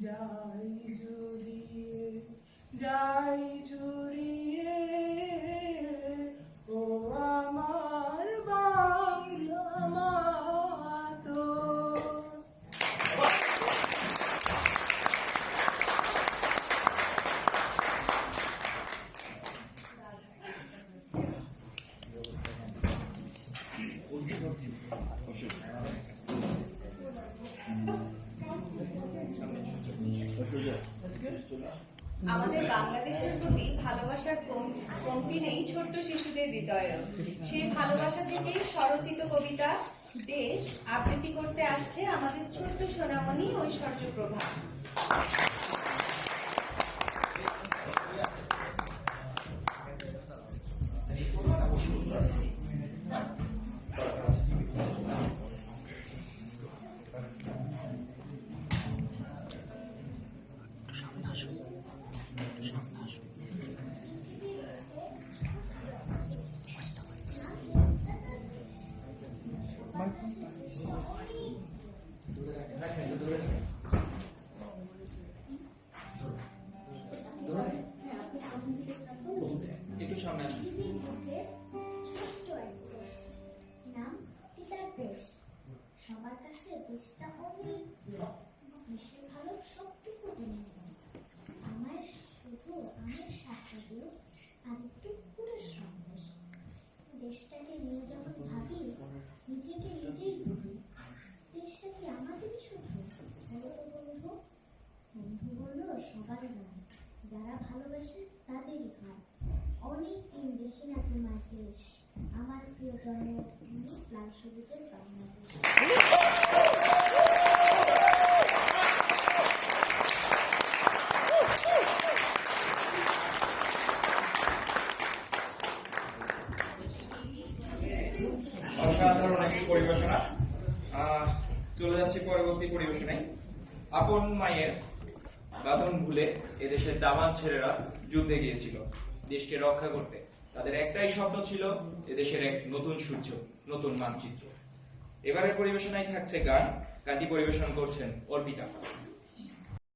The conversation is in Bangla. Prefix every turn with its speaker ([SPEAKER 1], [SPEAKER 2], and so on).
[SPEAKER 1] যাই জুড়িয়ে যাই জুড়িয়ে ও আমার বাংলা মাতো।
[SPEAKER 2] আমাদের বাংলাদেশের প্রতি ভালোবাসার কমতি নেই ছোট্ট শিশুদের হৃদয়ে। সেই ভালোবাসা থেকেই স্বরচিত কবিতা দেশ আবৃত্তি করতে আসছে আমাদের ছোট্ট সোনামণি ঐশ্বর্য প্রভা।
[SPEAKER 3] একটু সামনে আসুন।
[SPEAKER 4] সবার কাছে দেশটা অনেক দেশের ভালো সবটুকু জেনে আমার শুধু আমার সাথে আর একটু পুরো সন্দেশ। দেশটাকে নিয়ে যখন ভাবি নিজেকে নিজেই ভাবি দেশটা কি আমাদেরই শুধু বলো তো বন্ধু। বন্ধু বললো সবার নয়, যারা ভালোবাসে তাদেরই হয়। অনেক দিন দেখি না তোমার দেশ, আমার প্রিয় জন্মভূমি লাল সবুজের বাংলাদেশ।
[SPEAKER 3] অসাধারণ একটি পরিবেশনা। চলে যাচ্ছি পরবর্তী পরিবেশনায়। আপন মায়ের বাঁধন ভুলে এদেশের দামাল ছেলেরা যুদ্ধে গিয়েছিল দেশকে রক্ষা করতে। তাদের একটাই স্বপ্ন ছিল এদেশের এক নতুন সূর্য, নতুন মানচিত্র। এবারের পরিবেশনায় থাকছে গান। গানটি পরিবেশন করছেন অর্পিতা।